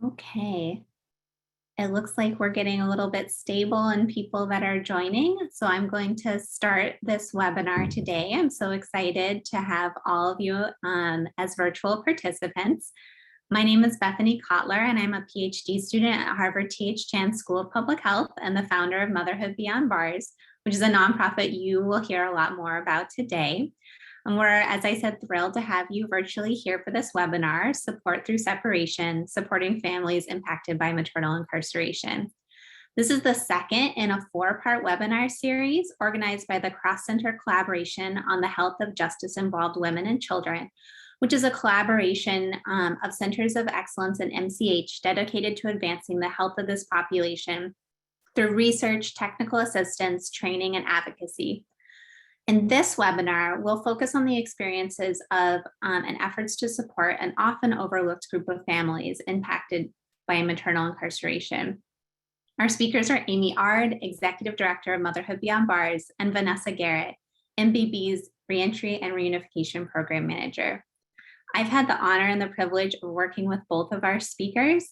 Okay. It looks like we're getting a little bit stable in people that are joining. So I'm going to start this webinar today. I'm so excited to have all of you as virtual participants. My name is Bethany Kotler, and I'm a PhD student at Harvard T.H. Chan School of Public Health and the founder of Motherhood Beyond Bars, which is a nonprofit you will hear a lot more about today. And we're, as I said, thrilled to have you virtually here for this webinar, Support Through Separation, Supporting Families Impacted by Maternal Incarceration. This is the second in a 4-part webinar series organized by the Cross-Center Collaboration on the Health of Justice-Involved Women and Children, which is a collaboration of Centers of Excellence in MCH dedicated to advancing the health of this population through research, technical assistance, training, and advocacy. In this webinar, we'll focus on the experiences of and efforts to support an often overlooked group of families impacted by maternal incarceration. Our speakers are Amy Ard, Executive Director of Motherhood Beyond Bars, and Vanessa Garrett, MBB's Reentry and Reunification Program Manager. I've had the honor and the privilege of working with both of our speakers,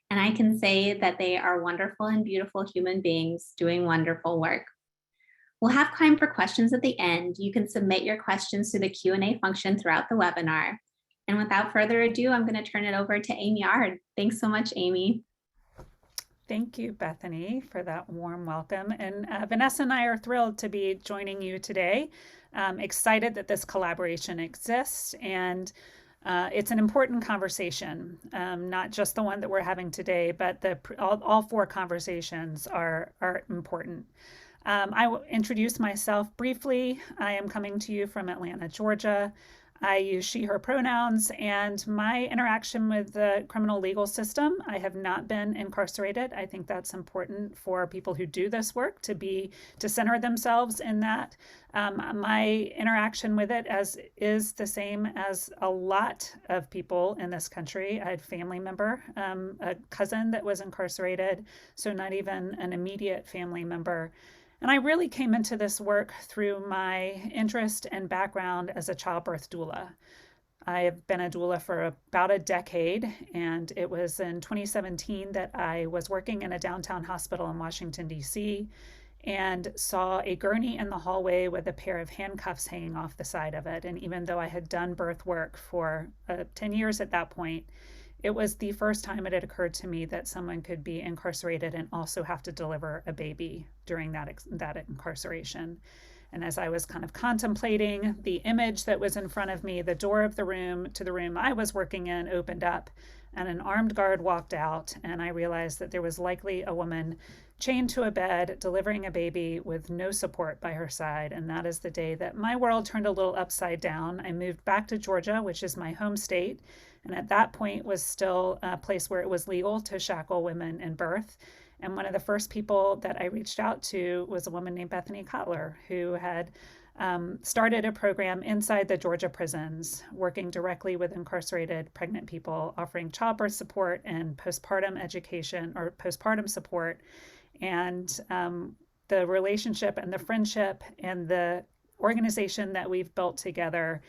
and I can say that they are wonderful and beautiful human beings doing wonderful work. We'll have time for questions at the end. You can submit your questions through the Q&A function throughout the webinar. And without further ado, I'm going to turn it over to Amy Ard. Thanks so much, Amy. Thank you, Bethany, for that warm welcome. And Vanessa and I are thrilled to be joining you today. Excited that this collaboration exists, and it's an important conversation, not just the one that we're having today, but all 4 conversations are important. I will introduce myself briefly. I am coming to you from Atlanta, Georgia. I use she, her pronouns, and my interaction with the criminal legal system, I have not been incarcerated. I think that's important for people who do this work to center themselves in that. My interaction with it is the same as a lot of people in this country. I had a family member, a cousin that was incarcerated, so not even an immediate family member. And I really came into this work through my interest and background as a childbirth doula. I have been a doula for about a decade, and it was in 2017 that I was working in a downtown hospital in Washington, D.C., and saw a gurney in the hallway with a pair of handcuffs hanging off the side of it. And even though I had done birth work for 10 years at that point, it was the first time it had occurred to me that someone could be incarcerated and also have to deliver a baby during that incarceration. And as I was kind of contemplating the image that was in front of me, the door of the room to the room I was working in opened up, and an armed guard walked out, and I realized that there was likely a woman chained to a bed, delivering a baby with no support by her side. And that is the day that my world turned a little upside down. I moved back to Georgia, which is my home state, and at that point was still a place where it was legal to shackle women in birth. And one of the first people that I reached out to was a woman named Bethany Kotler, who had started a program inside the Georgia prisons, working directly with incarcerated pregnant people, offering childbirth support and postpartum education or postpartum support. And the relationship and the friendship and the organization that we've built together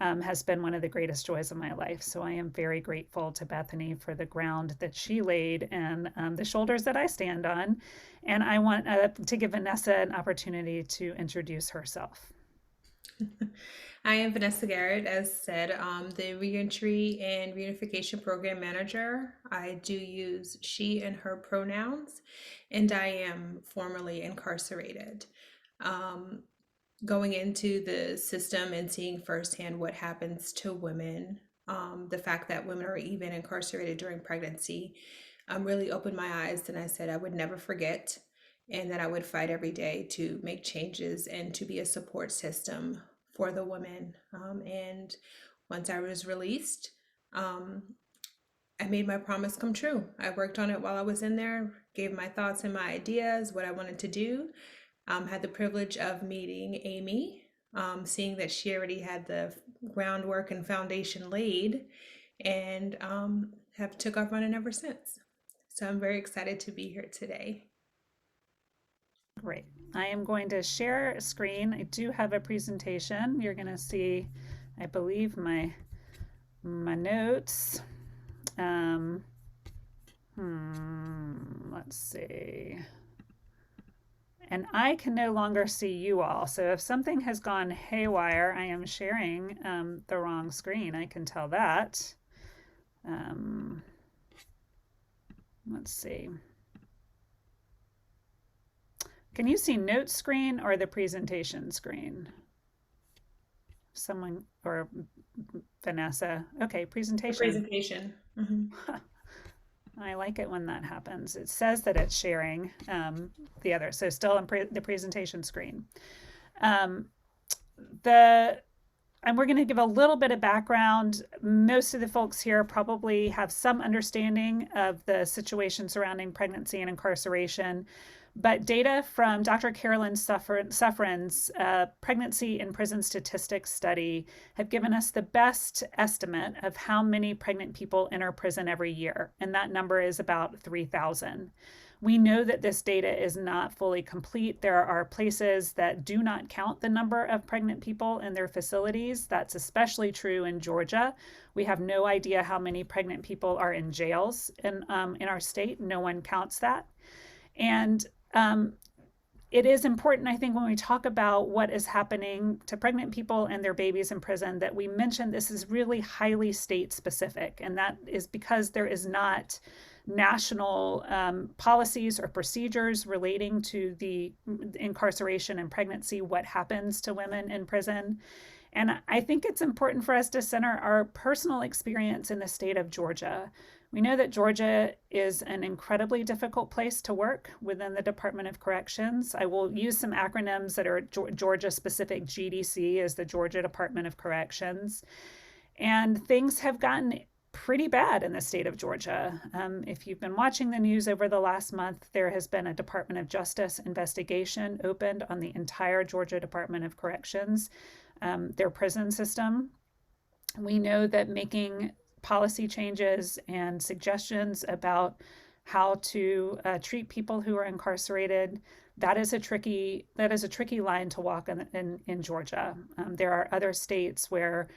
has been one of the greatest joys of my life. So I am very grateful to Bethany for the ground that she laid and the shoulders that I stand on. And I want to give Vanessa an opportunity to introduce herself. I am Vanessa Garrett, as said, the Reentry and Reunification Program Manager. I do use she and her pronouns, and I am formerly incarcerated. Going into the system and seeing firsthand what happens to women, the fact that women are even incarcerated during pregnancy, really opened my eyes, and I said I would never forget, and that I would fight every day to make changes and to be a support system for the women. And once I was released, I made my promise come true. I worked on it while I was in there, gave my thoughts and my ideas, what I wanted to do. Had the privilege of meeting Amy, seeing that she already had the groundwork and foundation laid, and have took off running ever since. So I'm very excited to be here today. Great. I am going to share a screen. I do have a presentation. You're going to see, I believe, my notes. Let's see. And I can no longer see you all. So if something has gone haywire, I am sharing the wrong screen. I can tell that. Let's see. Can you see note screen or the presentation screen? Someone, or Vanessa. Okay, presentation. The presentation. Mm-hmm. I like it when that happens. It says that it's sharing the other. So still on the presentation screen. And we're going to give a little bit of background. Most of the folks here probably have some understanding of the situation surrounding pregnancy and incarceration. But data from Dr. Carolyn Suffren's Pregnancy in Prison Statistics study have given us the best estimate of how many pregnant people enter prison every year, and that number is about 3,000. We know that this data is not fully complete. There are places that do not count the number of pregnant people in their facilities. That's especially true in Georgia. We have no idea how many pregnant people are in jails in our state. No one counts that. And it is important, I think, when we talk about what is happening to pregnant people and their babies in prison, that we mention this is really highly state specific. And that is because there is not national policies or procedures relating to the incarceration and pregnancy, what happens to women in prison. And I think it's important for us to center our personal experience in the state of Georgia. We know that Georgia is an incredibly difficult place to work within the Department of Corrections. I will use some acronyms that are Georgia-specific. GDC is the Georgia Department of Corrections. And things have gotten pretty bad in the state of Georgia. If you've been watching the news over the last month, there has been a Department of Justice investigation opened on the entire Georgia Department of Corrections, their prison system. We know that making policy changes and suggestions about how to treat people who are incarcerated, that is a tricky line to walk in Georgia. There are other states where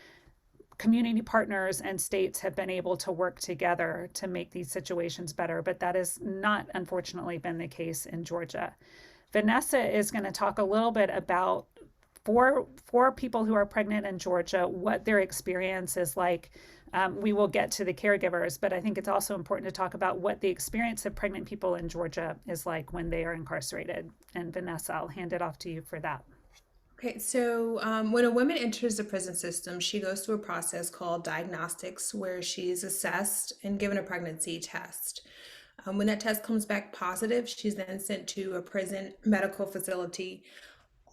community partners and states have been able to work together to make these situations better, but that has not, unfortunately, been the case in Georgia. Vanessa is going to talk a little bit about for people who are pregnant in Georgia, what their experience is like. We will get to the caregivers, but I think it's also important to talk about what the experience of pregnant people in Georgia is like when they are incarcerated. And Vanessa, I'll hand it off to you for that. Okay, so when a woman enters the prison system, she goes through a process called diagnostics, where she is assessed and given a pregnancy test. When that test comes back positive, she's then sent to a prison medical facility.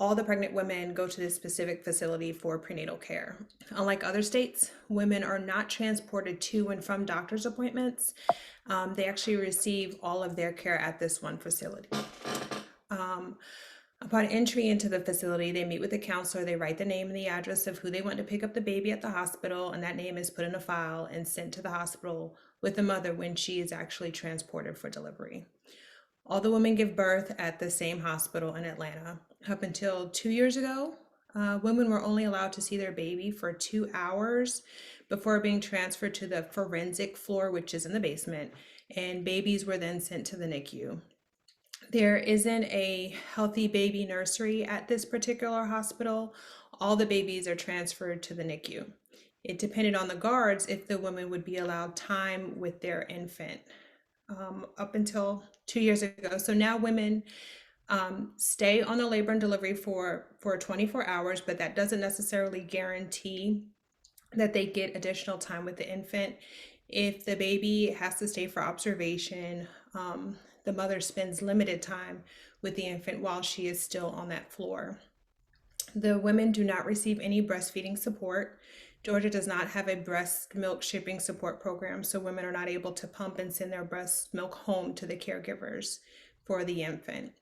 All the pregnant women go to this specific facility for prenatal care. Unlike other states, women are not transported to and from doctor's appointments. They actually receive all of their care at this one facility. Upon entry into the facility, they meet with the counselor. They write the name and the address of who they want to pick up the baby at the hospital, and that name is put in a file and sent to the hospital with the mother when she is actually transported for delivery. All the women give birth at the same hospital in Atlanta. Up until 2 years ago, women were only allowed to see their baby for 2 hours before being transferred to the forensic floor, which is in the basement, and babies were then sent to the NICU. There isn't a healthy baby nursery at this particular hospital. All the babies are transferred to the NICU. It depended on the guards if the women would be allowed time with their infant up until 2 years ago. So now women stay on the labor and delivery for 24 hours, but that doesn't necessarily guarantee that they get additional time with the infant. If the baby has to stay for observation, the mother spends limited time with the infant while she is still on that floor. The women do not receive any breastfeeding support. Georgia does not have a breast milk shipping support program, so women are not able to pump and send their breast milk home to the caregivers for the infant.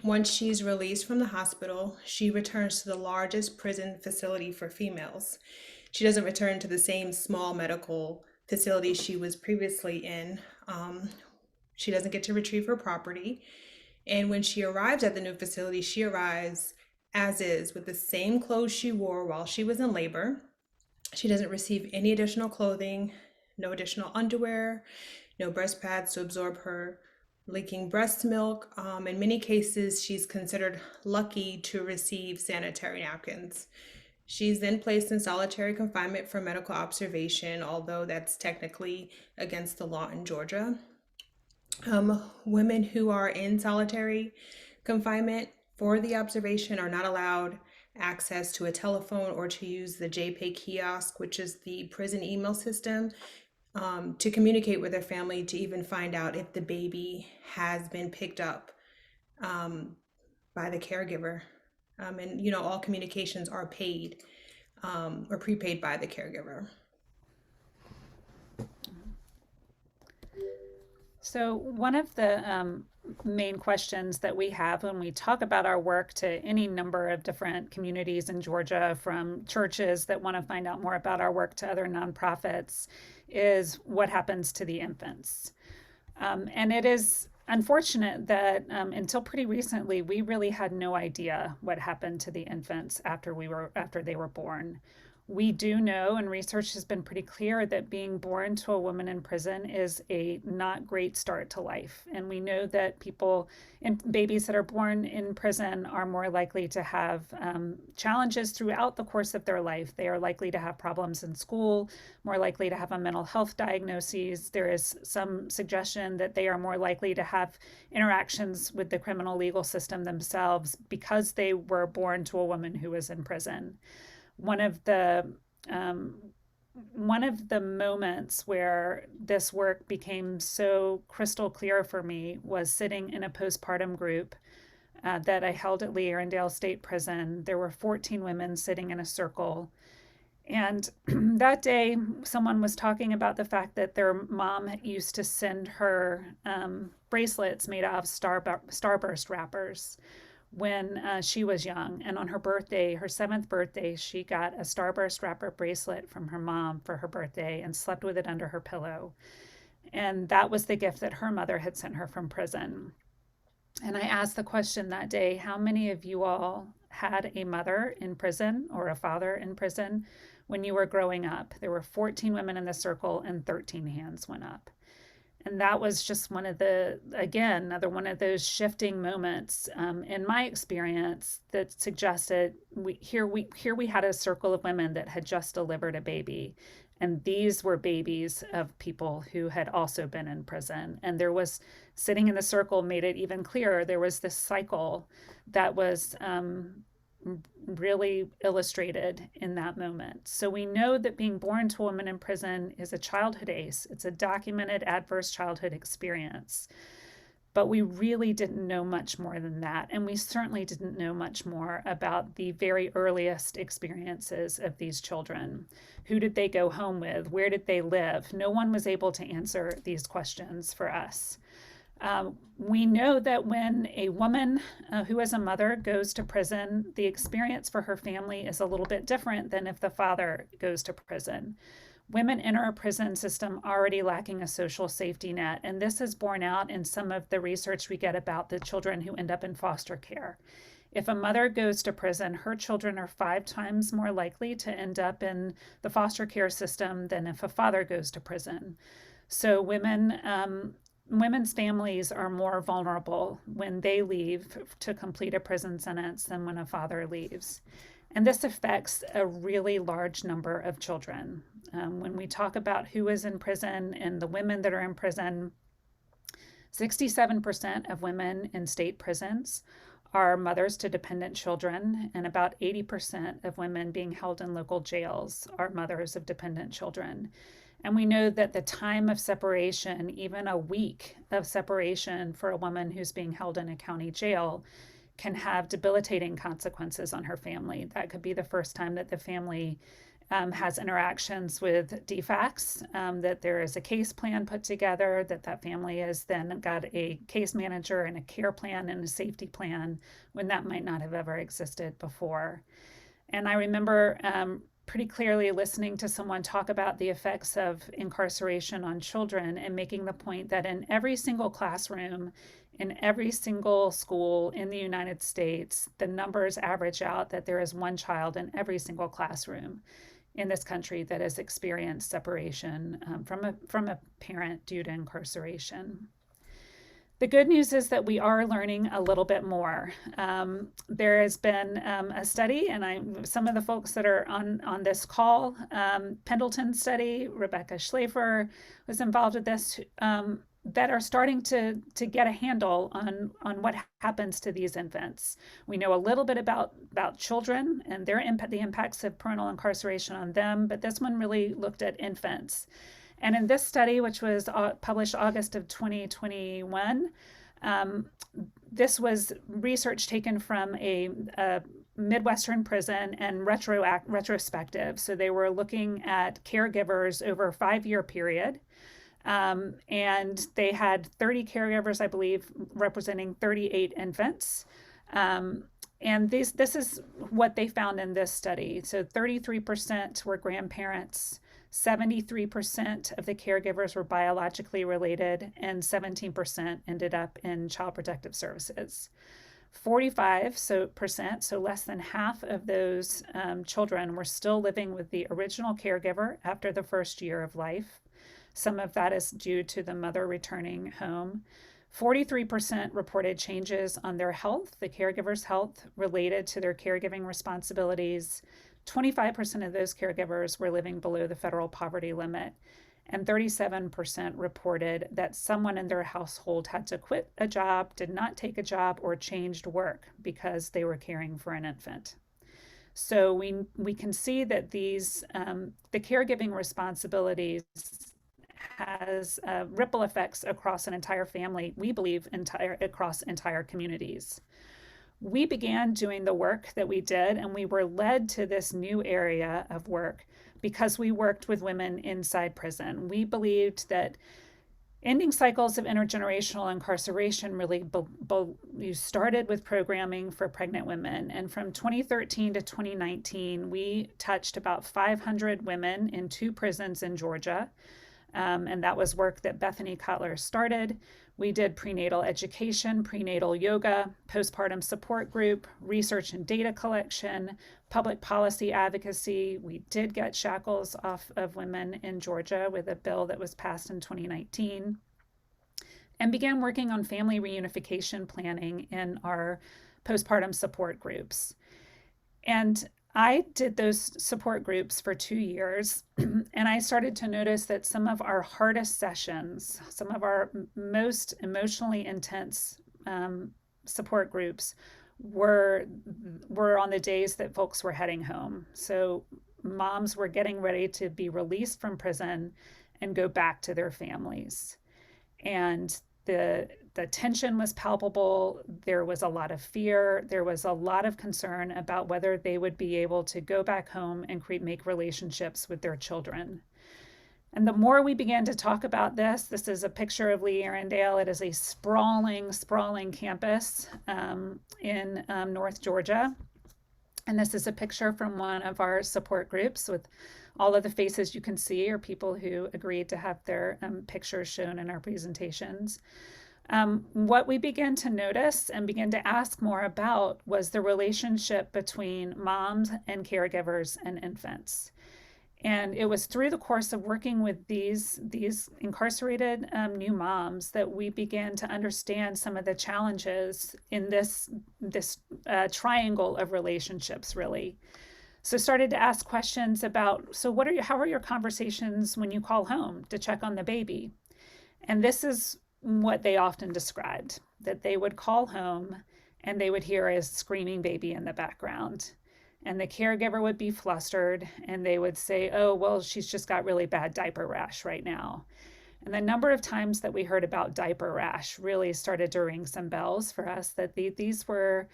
Once she's released from the hospital, she returns to the largest prison facility for females. She doesn't return to the same small medical facility she was previously in. She doesn't get to retrieve her property. And when she arrives at the new facility, she arrives as is with the same clothes she wore while she was in labor. She doesn't receive any additional clothing, no additional underwear, no breast pads to absorb her leaking breast milk. In many cases, she's considered lucky to receive sanitary napkins. She's then placed in solitary confinement for medical observation, although that's technically against the law in Georgia. Women who are in solitary confinement for the observation are not allowed access to a telephone or to use the JPay kiosk, which is the prison email system, to communicate with their family, to even find out if the baby has been picked up by the caregiver. And, all communications are paid or prepaid by the caregiver. So one of the main questions that we have when we talk about our work to any number of different communities in Georgia, from churches that want to find out more about our work to other nonprofits, is what happens to the infants. And it is unfortunate that until pretty recently, we really had no idea what happened to the infants after they were born. We do know, and research has been pretty clear, that being born to a woman in prison is a not great start to life. And we know that babies that are born in prison are more likely to have challenges throughout the course of their life. They are likely to have problems in school, more likely to have a mental health diagnosis. There is some suggestion that they are more likely to have interactions with the criminal legal system themselves because they were born to a woman who was in prison. One of the moments where this work became so crystal clear for me was sitting in a postpartum group that I held at Lee Arundel State Prison. There were 14 women sitting in a circle. And that day, someone was talking about the fact that their mom used to send her bracelets made out of Starburst wrappers when she was young. And on her birthday, her 7th birthday, she got a Starburst wrapper bracelet from her mom for her birthday and slept with it under her pillow. And that was the gift that her mother had sent her from prison. And I asked the question that day, how many of you all had a mother in prison or a father in prison when you were growing up? There were 14 women in the circle and 13 hands went up. And that was just another one of those shifting moments in my experience that suggested we had a circle of women that had just delivered a baby. And these were babies of people who had also been in prison. And there was, sitting in the circle made it even clearer, there was this cycle that was really illustrated in that moment. So we know that being born to a woman in prison is a childhood ACE. It's a documented adverse childhood experience. But we really didn't know much more than that. And we certainly didn't know much more about the very earliest experiences of these children. Who did they go home with? Where did they live? No one was able to answer these questions for us. We know that when a woman who is a mother goes to prison, the experience for her family is a little bit different than if the father goes to prison. Women enter a prison system already lacking a social safety net, and this is borne out in some of the research we get about the children who end up in foster care. If a mother goes to prison, her children are 5 times more likely to end up in the foster care system than if a father goes to prison. So women's families are more vulnerable when they leave to complete a prison sentence than when a father leaves. And this affects a really large number of children. When we talk about who is in prison and the women that are in prison, 67% of women in state prisons are mothers to dependent children, and about 80% of women being held in local jails are mothers of dependent children. And we know that the time of separation, even a week of separation for a woman who's being held in a county jail, can have debilitating consequences on her family. That could be the first time that the family has interactions with DFACS, that there is a case plan put together, that family has then got a case manager and a care plan and a safety plan when that might not have ever existed before. And I remember pretty clearly listening to someone talk about the effects of incarceration on children and making the point that in every single classroom, in every single school in the United States, the numbers average out that there is one child in every single classroom. in this country that has experienced separation from a parent due to incarceration. The good news is that we are learning a little bit more. There has been a study, and some of the folks that are on this call, Pendleton study, Rebecca Schlafer was involved with this, that are starting to get a handle on what happens to these infants. We know a little bit about children and the impacts of parental incarceration on them, but this one really looked at infants. And in this study, which was published August of 2021, this was research taken from a Midwestern prison and retrospective. So they were looking at caregivers over a 5-year period. And they had 30 caregivers, I believe, representing 38 infants. And this is what they found in this study. So 33% were grandparents, 73% of the caregivers were biologically related, and 17% ended up in Child Protective Services. 45%, so less than half of those children were still living with the original caregiver after the first year of life. Some of that is due to the mother returning home. 43% reported changes on their health, the caregiver's health, related to their caregiving responsibilities. 25% of those caregivers were living below the federal poverty limit, and 37% reported that someone in their household had to quit a job, did not take a job, or changed work because they were caring for an infant. So we can see that these the caregiving responsibilities has ripple effects across an entire family, we believe across entire communities. We began doing the work that we did, and we were led to this new area of work because we worked with women inside prison. We believed that ending cycles of intergenerational incarceration really started with programming for pregnant women. And from 2013 to 2019, we touched about 500 women in 2 prisons in Georgia. And that was work that Bethany Cutler started. We did prenatal education, prenatal yoga, postpartum support group, research and data collection, public policy advocacy. We did get shackles off of women in Georgia with a bill that was passed in 2019, and began working on family reunification planning in our postpartum support groups. And I did those support groups for 2 years, and I started to notice that some of our hardest sessions, some of our most emotionally intense support groups were on the days that folks were heading home. So moms were getting ready to be released from prison and go back to their families. And the tension was palpable. There was a lot of fear. There was a lot of concern about whether they would be able to go back home and make relationships with their children. And the more we began to talk about this is a picture of Lee Arundel. It is a sprawling campus in North Georgia. And this is a picture from one of our support groups with all of the faces you can see are people who agreed to have their pictures shown in our presentations. What we began to notice and begin to ask more about was the relationship between moms and caregivers and infants. And it was through the course of working with these incarcerated new moms that we began to understand some of the challenges in this triangle of relationships, really. So started to ask questions about, so how are your conversations when you call home to check on the baby? And this is what they often described, that they would call home and they would hear a screaming baby in the background. And the caregiver would be flustered and they would say, oh, well, she's just got really bad diaper rash right now. And the number of times that we heard about diaper rash really started to ring some bells for us, that these were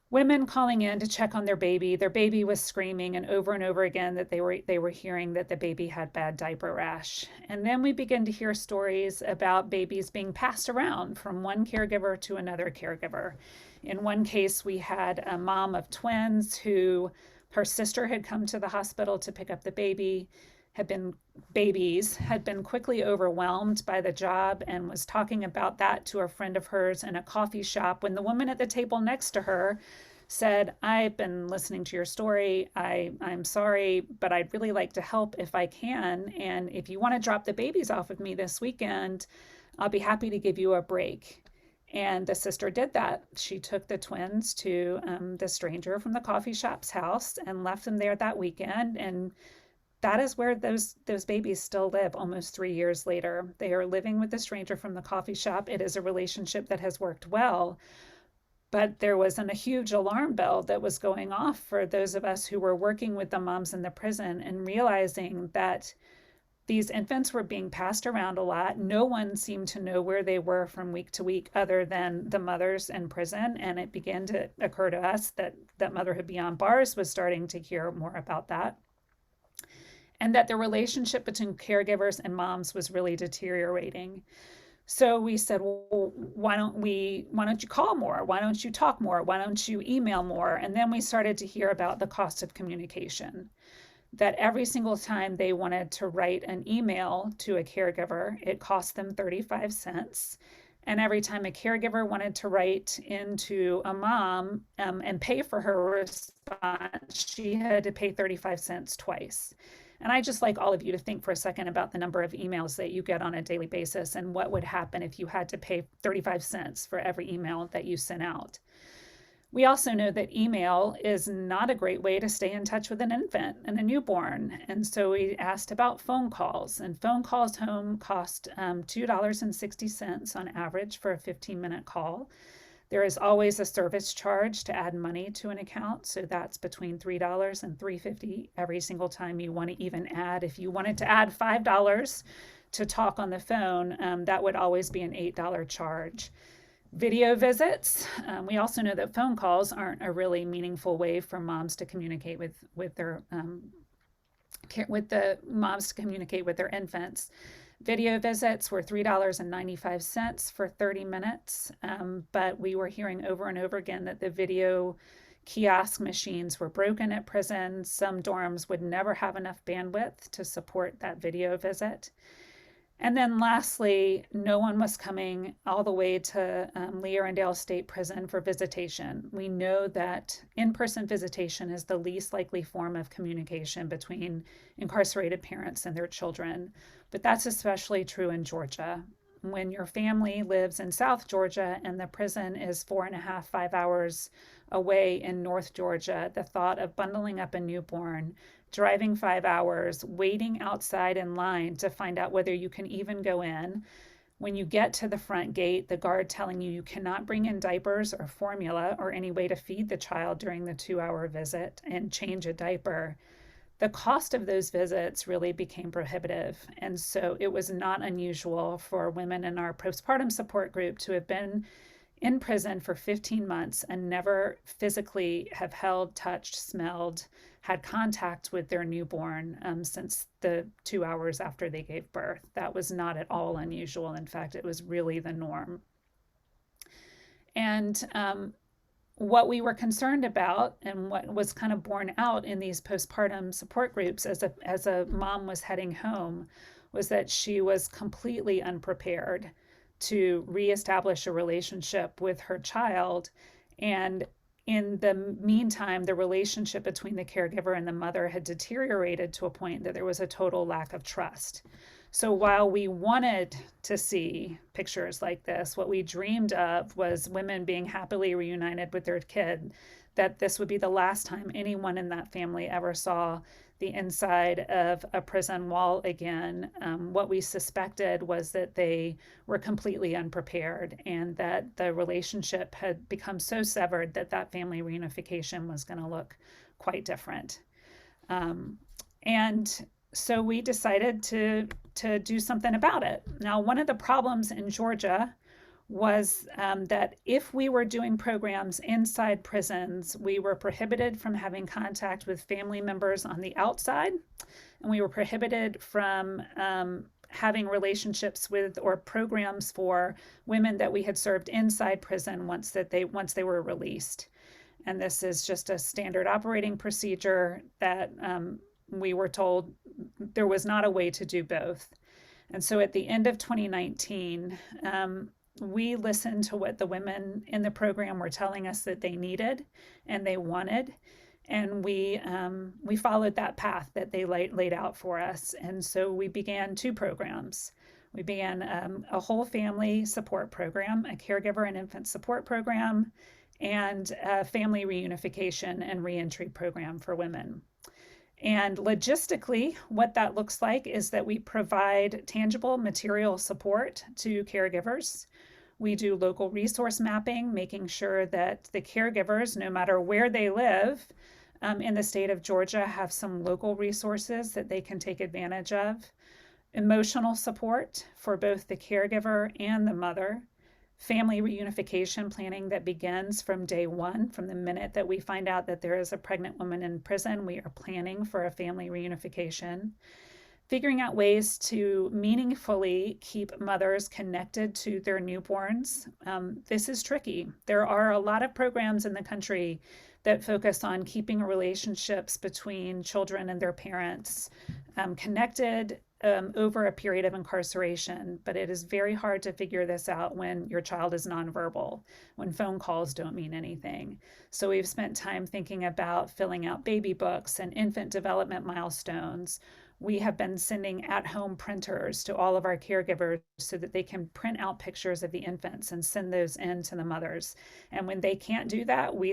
women calling in to check on their baby. Their baby was screaming, and over again that they were hearing that the baby had bad diaper rash. And then we begin to hear stories about babies being passed around from one caregiver to another caregiver. In one case, we had a mom of twins who her sister had come to the hospital to pick up the baby, had been quickly overwhelmed by the job and was talking about that to a friend of hers in a coffee shop when the woman at the table next to her said, I've been listening to your story. I'm sorry, but I'd really like to help if I can. And if you want to drop the babies off with me this weekend, I'll be happy to give you a break. And the sister did that. She took the twins to the stranger from the coffee shop's house and left them there that weekend. And that is where those babies still live almost 3 years later. They are living with the stranger from the coffee shop. It is a relationship that has worked well, but there wasn't a huge alarm bell that was going off for those of us who were working with the moms in the prison and realizing that these infants were being passed around a lot. No one seemed to know where they were from week to week other than the mothers in prison. And it began to occur to us that Motherhood Beyond Bars was starting to hear more about that. And that the relationship between caregivers and moms was really deteriorating. So we said, well, why don't you call more? Why don't you talk more? Why don't you email more? And then we started to hear about the cost of communication, that every single time they wanted to write an email to a caregiver, it cost them 35 cents. And every time a caregiver wanted to write into a mom and pay for her response, she had to pay 35 cents twice. And I just like all of you to think for a second about the number of emails that you get on a daily basis and what would happen if you had to pay 35 cents for every email that you sent out. We also know that email is not a great way to stay in touch with an infant and a newborn. And so we asked about phone calls, and phone calls home cost $2.60 on average for a 15-minute call. There is always a service charge to add money to an account. So that's between $3 and $3.50 every single time you want to even add. If you wanted to add $5 to talk on the phone, that would always be an $8 charge. Video visits. We also know that phone calls aren't a really meaningful way for moms to communicate with their infants. Video visits were $3.95 for 30 minutes, but we were hearing over and over again that the video kiosk machines were broken at prisons. Some dorms would never have enough bandwidth to support that video visit. And then lastly, no one was coming all the way to Lee Arundel State Prison for visitation. We know that in-person visitation is the least likely form of communication between incarcerated parents and their children, but that's especially true in Georgia. When your family lives in South Georgia and the prison is 4.5, 5 hours away in North Georgia, the thought of bundling up a newborn, driving 5 hours, waiting outside in line to find out whether you can even go in. When you get to the front gate, the guard telling you cannot bring in diapers or formula or any way to feed the child during the 2-hour visit and change a diaper. The cost of those visits really became prohibitive. And so it was not unusual for women in our postpartum support group to have been in prison for 15 months and never physically have held, touched, smelled, had contact with their newborn since the 2 hours after they gave birth. That was not at all unusual. In fact, it was really the norm. And what we were concerned about and what was kind of borne out in these postpartum support groups as a mom was heading home was that she was completely unprepared to reestablish a relationship with her child. And in the meantime, the relationship between the caregiver and the mother had deteriorated to a point that there was a total lack of trust. So while we wanted to see pictures like this, what we dreamed of was women being happily reunited with their kid, that this would be the last time anyone in that family ever saw the inside of a prison wall again. What we suspected was that they were completely unprepared and that the relationship had become so severed that that family reunification was going to look quite different. And so we decided to do something about it. Now, one of the problems in Georgia was that if we were doing programs inside prisons, we were prohibited from having contact with family members on the outside, and we were prohibited from having relationships with or programs for women that we had served inside prison once they were released. And this is just a standard operating procedure that we were told there was not a way to do both. And so at the end of 2019, we listened to what the women in the program were telling us that they needed and they wanted. And we followed that path that they laid out for us. And so we began two programs. We began a whole family support program, a caregiver and infant support program, and a family reunification and reentry program for women. And logistically, what that looks like is that we provide tangible material support to caregivers. We do local resource mapping, making sure that the caregivers, no matter where they live in the state of Georgia, have some local resources that they can take advantage of. Emotional support for both the caregiver and the mother. Family reunification planning that begins from day one. From the minute that we find out that there is a pregnant woman in prison, we are planning for a family reunification. Figuring out ways to meaningfully keep mothers connected to their newborns. This is tricky. There are a lot of programs in the country that focus on keeping relationships between children and their parents connected over a period of incarceration, but it is very hard to figure this out when your child is nonverbal, when phone calls don't mean anything. So we've spent time thinking about filling out baby books and infant development milestones. We have been sending at-home printers to all of our caregivers so that they can print out pictures of the infants and send those in to the mothers. And when they can't do that, we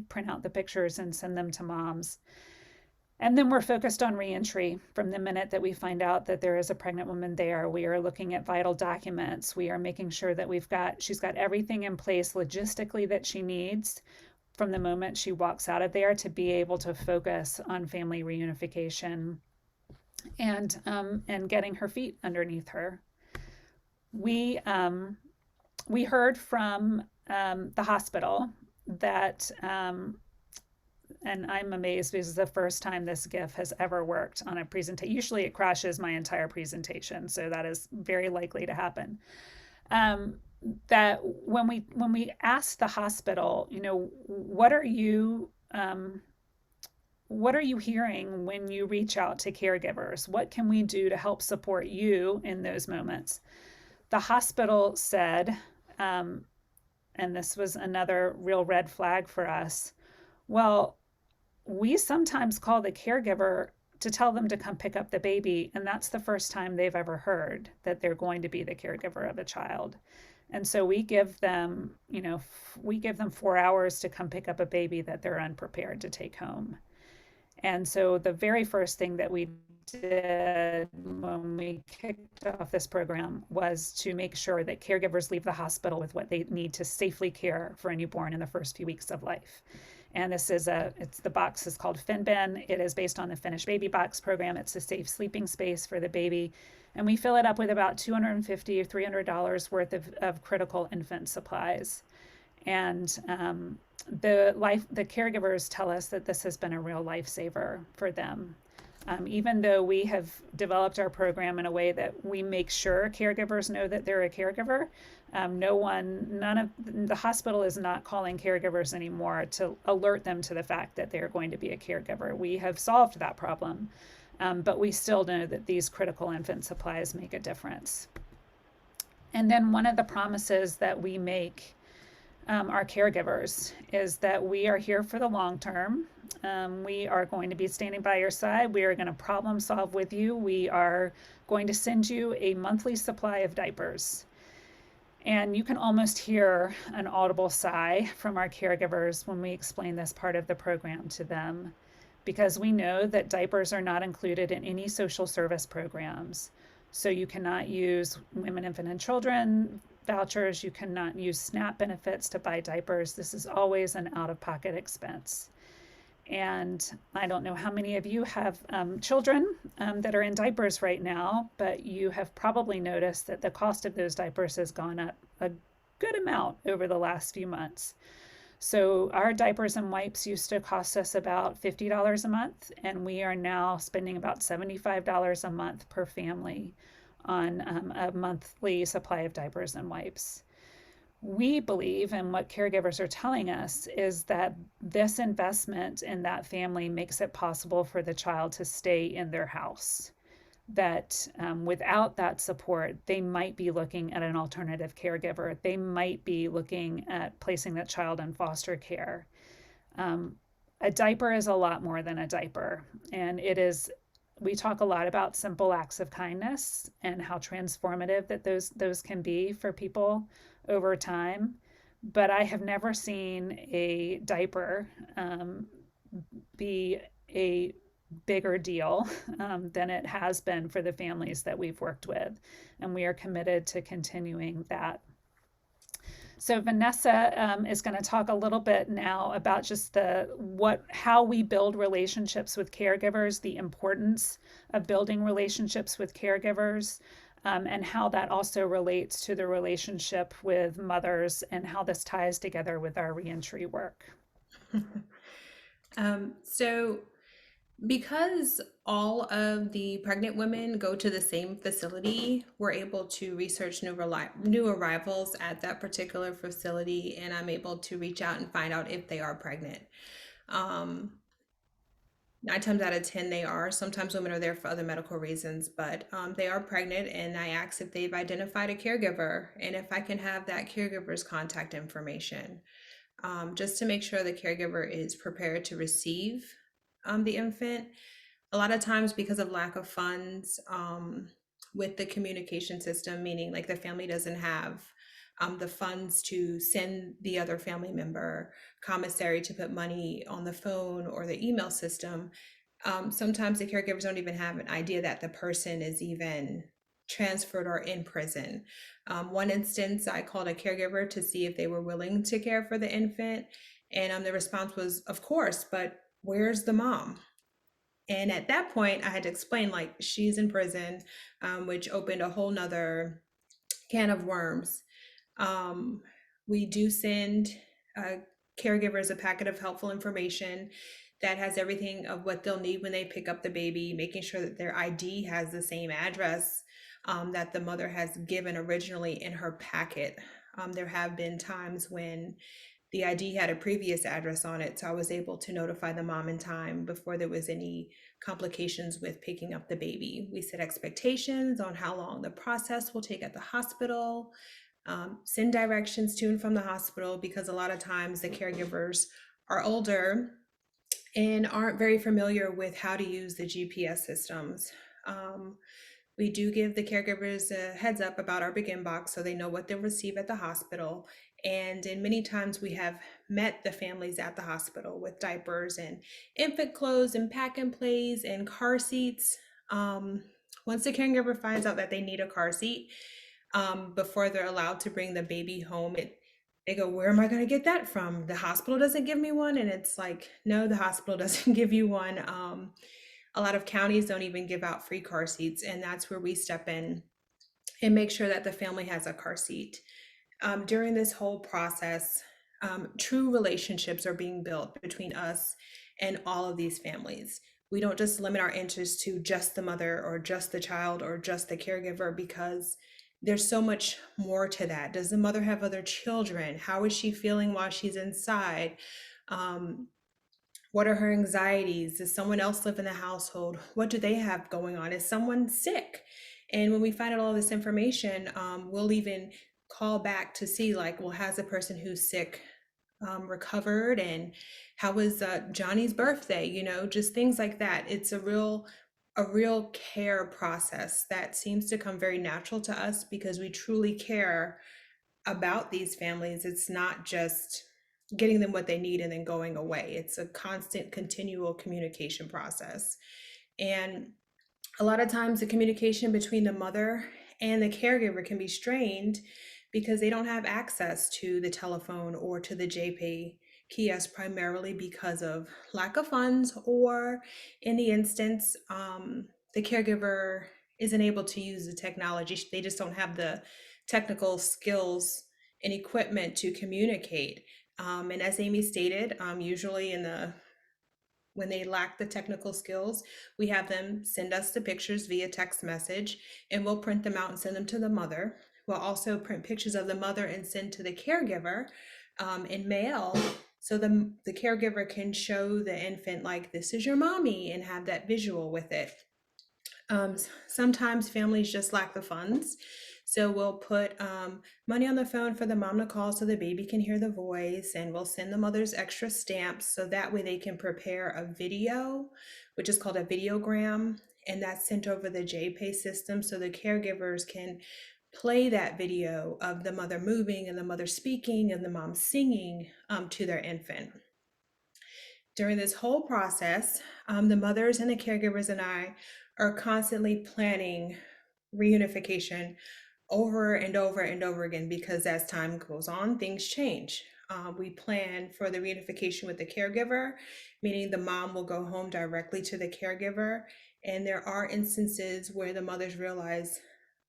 print out the pictures and send them to moms. And then we're focused on reentry. From the minute that we find out that there is a pregnant woman there, we are looking at vital documents. We are making sure that she's got everything in place logistically that she needs from the moment she walks out of there to be able to focus on family reunification and getting her feet underneath her. We heard from the hospital that and I'm amazed because it's the first time this GIF has ever worked on a presentation. Usually it crashes my entire presentation, so that is very likely to happen. That when we asked the hospital, what are you hearing when you reach out to caregivers? What can we do to help support you in those moments? The hospital said, and this was another real red flag for us, well, we sometimes call the caregiver to tell them to come pick up the baby, and that's the first time they've ever heard that they're going to be the caregiver of a child. And so we give them 4 hours to come pick up a baby that they're unprepared to take home. And so the very first thing that we did when we kicked off this program was to make sure that caregivers leave the hospital with what they need to safely care for a newborn in the first few weeks of life. And this is the box is called FinBin. It is based on the Finnish Baby Box program. It's a safe sleeping space for the baby. And we fill it up with about $250 or $300 worth of critical infant supplies. And the caregivers tell us that this has been a real lifesaver for them. Even though we have developed our program in a way that we make sure caregivers know that they're a caregiver, none of the hospital is not calling caregivers anymore to alert them to the fact that they're going to be a caregiver. We have solved that problem, but we still know that these critical infant supplies make a difference. And then one of the promises that we make our caregivers is that we are here for the long term. We are going to be standing by your side. We are going to problem solve with you. We are going to send you a monthly supply of diapers. And you can almost hear an audible sigh from our caregivers when we explain this part of the program to them, because we know that diapers are not included in any social service programs. So you cannot use women, infant, and children vouchers. You cannot use SNAP benefits to buy diapers. This is always an out-of-pocket expense. And I don't know how many of you have children that are in diapers right now, but you have probably noticed that the cost of those diapers has gone up a good amount over the last few months. So our diapers and wipes used to cost us about $50 a month, and we are now spending about $75 a month per family on a monthly supply of diapers and wipes. We believe, and what caregivers are telling us, is that this investment in that family makes it possible for the child to stay in their house. that without that support, they might be looking at an alternative caregiver. They might be looking at placing that child in foster care. Um, a diaper is a lot more than a diaper. And it is, we talk a lot about simple acts of kindness and how transformative that those can be for people over time. But I have never seen a diaper be a bigger deal than it has been for the families that we've worked with. And we are committed to continuing that. So Vanessa is going to talk a little bit now about just how we build relationships with caregivers, the importance of building relationships with caregivers, and how that also relates to the relationship with mothers and how this ties together with our reentry work. So because all of the pregnant women go to the same facility, we're able to research new arrivals at that particular facility, and I'm able to reach out and find out if they are pregnant. 9 times out of 10, they are. Sometimes women are there for other medical reasons, but they are pregnant, and I ask if they've identified a caregiver and if I can have that caregiver's contact information, just to make sure the caregiver is prepared to receive the infant. A lot of times, because of lack of funds with the communication system, meaning like the family doesn't have the funds to send the other family member commissary to put money on the phone or the email system, sometimes the caregivers don't even have an idea that the person is even transferred or in prison. One instance, I called a caregiver to see if they were willing to care for the infant, and the response was, of course, but where's the mom? And at that point, I had to explain, like, she's in prison, which opened a whole nother can of worms. We do send caregivers a packet of helpful information that has everything of what they'll need when they pick up the baby, making sure that their ID has the same address that the mother has given originally in her packet. There have been times when the ID had a previous address on it, so I was able to notify the mom in time before there was any complications with picking up the baby. We set expectations on how long the process will take at the hospital, send directions to and from the hospital, because a lot of times the caregivers are older and aren't very familiar with how to use the GPS systems. We do give the caregivers a heads up about our begin box so they know what they'll receive at the hospital. And in many times we have met the families at the hospital with diapers and infant clothes and pack and plays and car seats. Once the caregiver finds out that they need a car seat, before they're allowed to bring the baby home, they go, where am I going to get that from? The hospital doesn't give me one. And it's like, no, the hospital doesn't give you one. A lot of counties don't even give out free car seats, and that's where we step in and make sure that the family has a car seat. During this whole process, true relationships are being built between us and all of these families. We don't just limit our interest to just the mother or just the child or just the caregiver, because there's so much more to that. Does the mother have other children? How is she feeling while she's inside? What are her anxieties? Does someone else live in the household? What do they have going on? Is someone sick? And when we find out all this information, we'll even call back to see, like, well, has the person who's sick recovered? And how was Johnny's birthday? You know, just things like that. It's a real care process that seems to come very natural to us because we truly care about these families. It's not just getting them what they need and then going away. It's a constant, continual communication process. And a lot of times the communication between the mother and the caregiver can be strained because they don't have access to the telephone or to the JPay kiosk, primarily because of lack of funds, or in the instance, the caregiver isn't able to use the technology. They just don't have the technical skills and equipment to communicate. And as Amy stated, usually when they lack the technical skills, we have them send us the pictures via text message, and we'll print them out and send them to the mother. We'll also print pictures of the mother and send to the caregiver in mail, so the caregiver can show the infant, like, this is your mommy, and have that visual with it. Sometimes families just lack the funds. So we'll put money on the phone for the mom to call so the baby can hear the voice, and we'll send the mothers extra stamps so that way they can prepare a video, which is called a videogram, and that's sent over the JPay system so the caregivers can play that video of the mother moving and the mother speaking and the mom singing to their infant. During this whole process, the mothers and the caregivers and I are constantly planning reunification over and over and over again, because as time goes on, things change. We plan for the reunification with the caregiver, meaning the mom will go home directly to the caregiver. And there are instances where the mothers realize,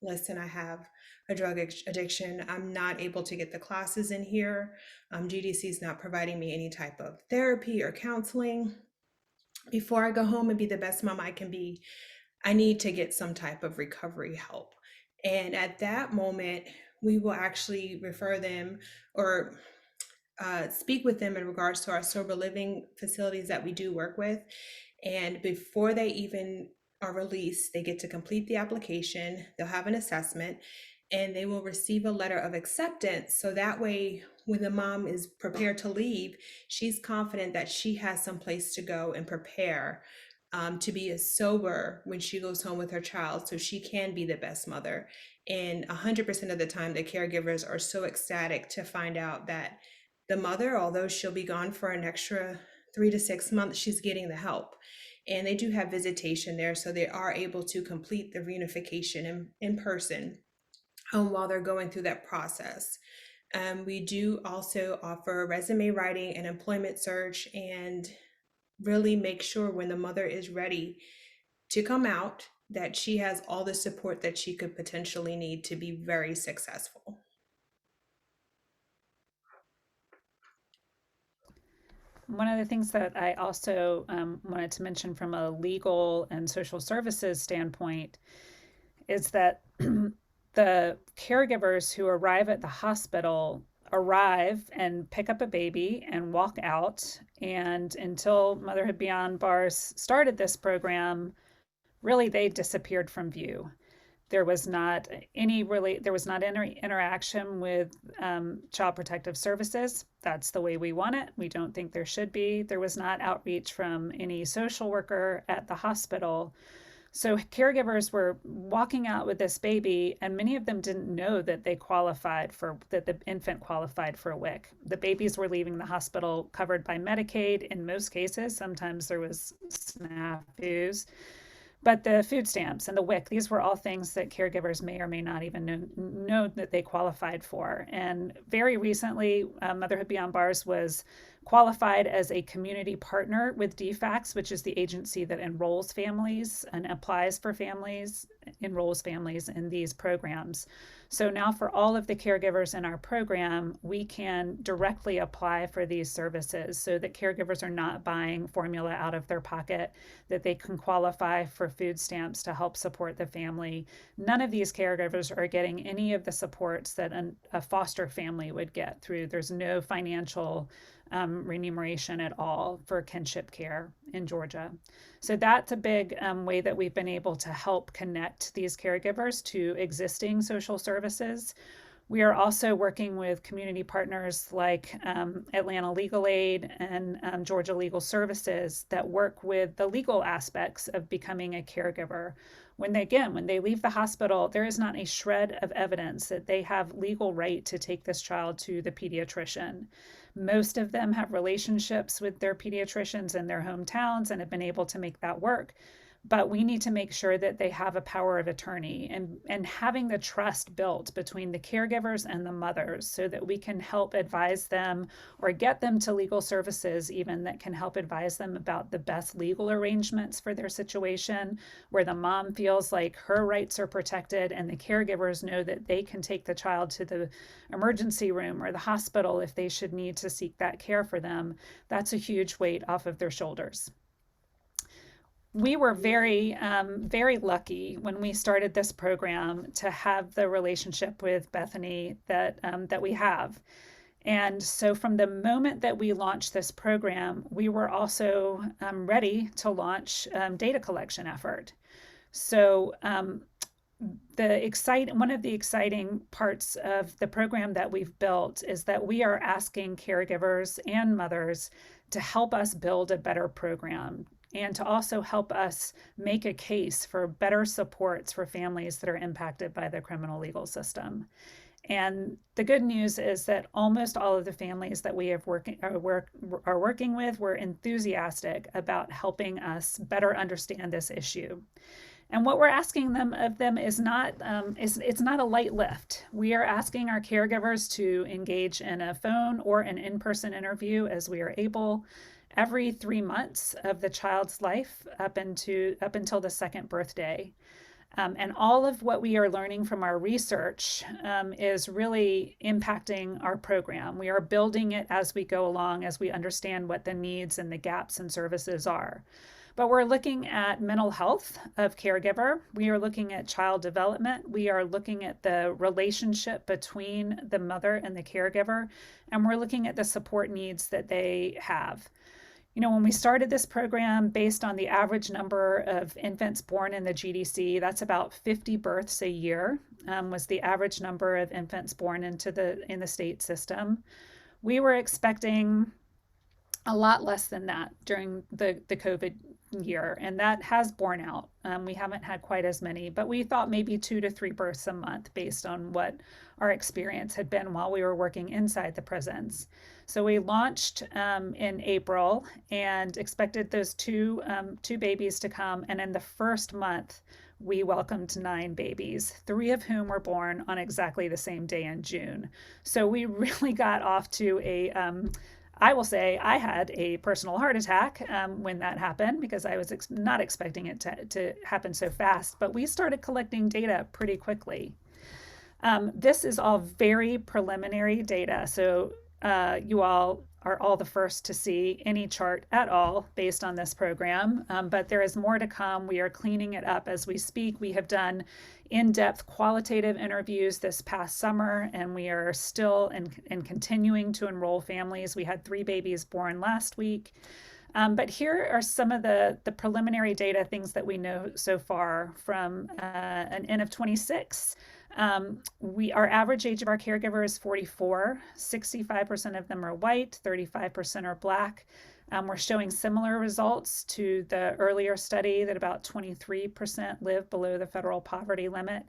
listen, I have a drug addiction. I'm not able to get the classes in here. GDC is not providing me any type of therapy or counseling. Before I go home and be the best mom I can be, I need to get some type of recovery help. And at that moment, we will actually refer them or speak with them in regards to our sober living facilities that we do work with. And before they even are released, they get to complete the application, they'll have an assessment, and they will receive a letter of acceptance. So that way, when the mom is prepared to leave, she's confident that she has some place to go and prepare to be as sober when she goes home with her child, so she can be the best mother. And 100% of the time, the caregivers are so ecstatic to find out that the mother, although she'll be gone for an extra 3 to 6 months, she's getting the help. And they do have visitation there, so they are able to complete the reunification in person while they're going through that process. We do also offer resume writing and employment search, and really make sure when the mother is ready to come out that she has all the support that she could potentially need to be very successful. One of the things that I also wanted to mention from a legal and social services standpoint is that the caregivers who arrive at the hospital arrive and pick up a baby and walk out. And until Motherhood Beyond Bars started this program, really they disappeared from view. There was not any interaction with Child Protective Services. That's the way we want it. We don't think there should be. There was not outreach from any social worker at the hospital. So caregivers were walking out with this baby, and many of them didn't know that that the infant qualified for a WIC. The babies were leaving the hospital covered by Medicaid in most cases. Sometimes there was snafus. But the food stamps and the WIC, these were all things that caregivers may or may not even know that they qualified for. And very recently, Motherhood Beyond Bars was qualified as a community partner with DFACS, which is the agency that enrolls families and applies for families, enrolls families in these programs. So now for all of the caregivers in our program, we can directly apply for these services so that caregivers are not buying formula out of their pocket, that they can qualify for food stamps to help support the family. None of these caregivers are getting any of the supports that a foster family would get through. There's no financial remuneration at all for kinship care in Georgia. So that's a big way that we've been able to help connect these caregivers to existing social services. We are also working with community partners like Atlanta Legal Aid and Georgia Legal Services that work with the legal aspects of becoming a caregiver. When they leave the hospital, there is not a shred of evidence that they have legal right to take this child to the pediatrician. Most of them have relationships with their pediatricians in their hometowns and have been able to make that work. But we need to make sure that they have a power of attorney and having the trust built between the caregivers and the mothers so that we can help advise them or get them to legal services even that can help advise them about the best legal arrangements for their situation, where the mom feels like her rights are protected and the caregivers know that they can take the child to the emergency room or the hospital if they should need to seek that care for them. That's a huge weight off of their shoulders. We were very, very lucky when we started this program to have the relationship with Bethany that we have. And so from the moment that we launched this program, we were also ready to launch data collection effort. So one of the exciting parts of the program that we've built is that we are asking caregivers and mothers to help us build a better program and to also help us make a case for better supports for families that are impacted by the criminal legal system. And the good news is that almost all of the families that we have are working with were enthusiastic about helping us better understand this issue. And what we're asking of them is not it's not a light lift. We are asking our caregivers to engage in a phone or an in-person interview as we are able every 3 months of the child's life up until the second birthday. And all of what we are learning from our research is really impacting our program. We are building it as we go along, as we understand what the needs and the gaps in services are. But we're looking at mental health of caregiver. We are looking at child development. We are looking at the relationship between the mother and the caregiver. And we're looking at the support needs that they have. You know, when we started this program, based on the average number of infants born in the GDC, that's about 50 births a year, was the average number of infants born in the state system. We were expecting a lot less than that during the COVID year, and that has borne out. We haven't had quite as many, but we thought maybe 2 to 3 births a month based on what our experience had been while we were working inside the prisons. So we launched in April and expected those two babies to come. And in the first month, we welcomed 9 babies, 3 of whom were born on exactly the same day in June. So we really got off to I will say I had a personal heart attack when that happened because I was not expecting it to happen so fast. But we started collecting data pretty quickly. This is all very preliminary data. So you all are all the first to see any chart at all based on this program, but there is more to come. We are cleaning it up as we speak. We have done in-depth qualitative interviews this past summer, and we are still and continuing to enroll families. We had 3 babies born last week. But here are some of the preliminary data, things that we know so far from an N of 26. Our average age of our caregiver is 44. 65% of them are white, 35% are Black. We're showing similar results to the earlier study that about 23% live below the federal poverty limit.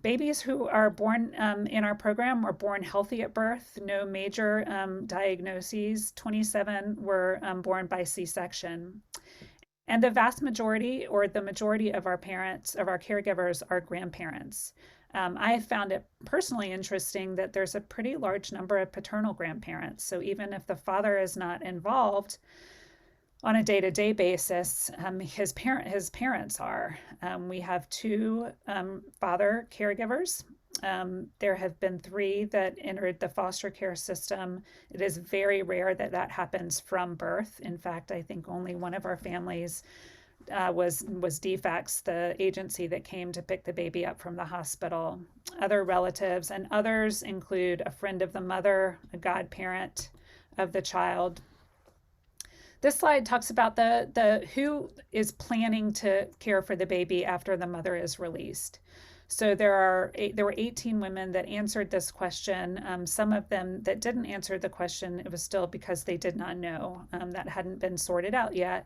Babies who are born in our program were born healthy at birth, no major diagnoses. 27 were born by C-section. And the vast majority, or the majority of our caregivers are grandparents. I have found it personally interesting that there's a pretty large number of paternal grandparents. So even if the father is not involved on a day-to-day basis, his parents are. We have 2 father caregivers. There have been 3 that entered the foster care system. It is very rare that that happens from birth. In fact, I think only one of our families was DFACS, the agency that came to pick the baby up from the hospital. Other relatives and others include a friend of the mother, a godparent of the child. This slide talks about the who is planning to care for the baby after the mother is released. So there were 18 women that answered this question. Some of them that didn't answer the question, it was still because they did not know. That hadn't been sorted out yet.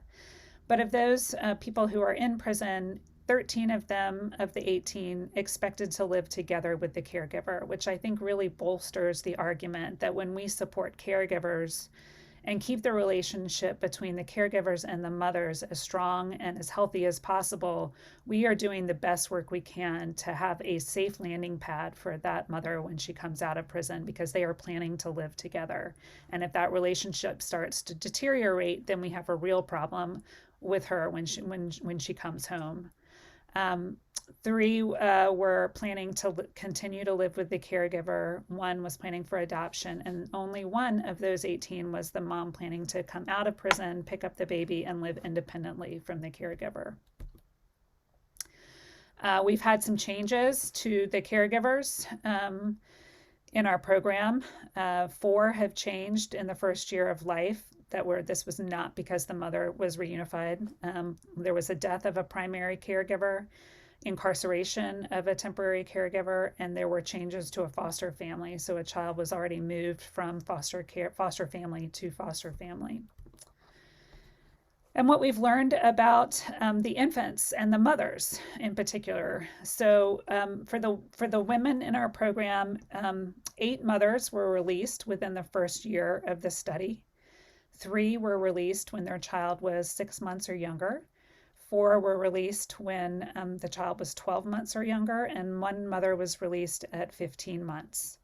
But of those people who are in prison, 13 of them, of the 18, expected to live together with the caregiver, which I think really bolsters the argument that when we support caregivers and keep the relationship between the caregivers and the mothers as strong and as healthy as possible, we are doing the best work we can to have a safe landing pad for that mother when she comes out of prison, because they are planning to live together. And if that relationship starts to deteriorate, then we have a real problem with her when she comes home. 3 were planning to continue to live with the caregiver. 1 was planning for adoption, and only 1 of those 18 was the mom planning to come out of prison, pick up the baby, and live independently from the caregiver. We've had some changes to the caregivers. in our program. 4 have changed in the first year of life. This was not because the mother was reunified. There was a death of a primary caregiver, incarceration of a temporary caregiver, and there were changes to a foster family. So a child was already moved from foster family to foster family. And what we've learned about the infants and the mothers in particular. So for the women in our program, 8 mothers were released within the first year of the study. 3 were released when their child was 6 months or younger. 4 were released when the child was 12 months or younger, and 1 mother was released at 15 months.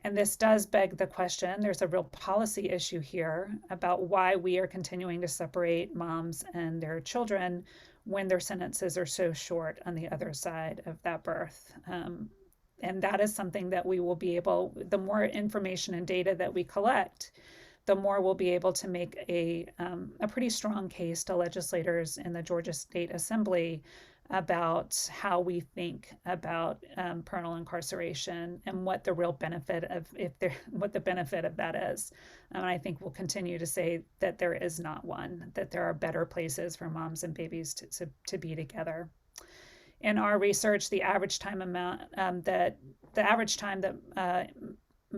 And this does beg the question, there's a real policy issue here about why we are continuing to separate moms and their children when their sentences are so short on the other side of that birth. And that is something that we will be able, the more information and data that we collect, the more we'll be able to make a pretty strong case to legislators in the Georgia State Assembly about how we think about parental incarceration and what the real benefit of what the benefit of that is. And I think we'll continue to say that there is not one, that there are better places for moms and babies to be together. In our research, the average time that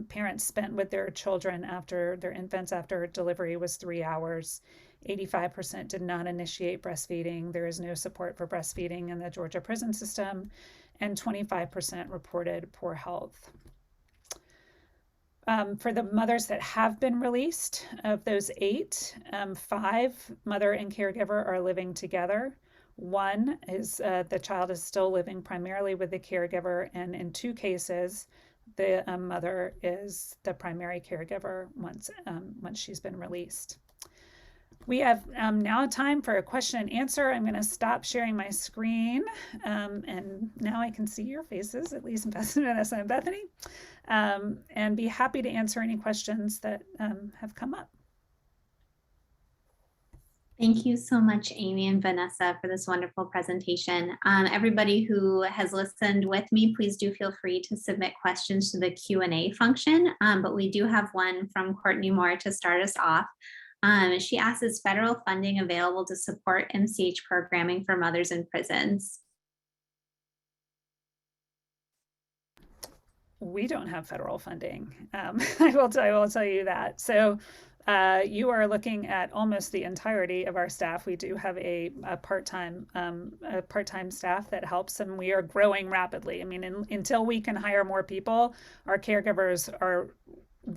parents spent with their children after their infants after delivery was 3 hours. 85% did not initiate breastfeeding. There is no support for breastfeeding in the Georgia prison system, and 25% reported poor health. For the mothers that have been released, of those 8, 5 mother and caregiver are living together. 1 is the child is still living primarily with the caregiver, and in 2 cases, the mother is the primary caregiver once she's been released. We have now time for a question and answer. I'm going to stop sharing my screen, and now I can see your faces, at least Vanessa and Bethany, and be happy to answer any questions that have come up. Thank you so much, Amy and Vanessa, for this wonderful presentation. Everybody who has listened with me, please do feel free to submit questions to the Q&A function, but we do have one from Courtney Moore to start us off. She asks, is federal funding available to support MCH programming for mothers in prisons? We don't have federal funding. I will tell you that. So you are looking at almost the entirety of our staff. We do have a part-time staff that helps, and we are growing rapidly. I mean, until we can hire more people, our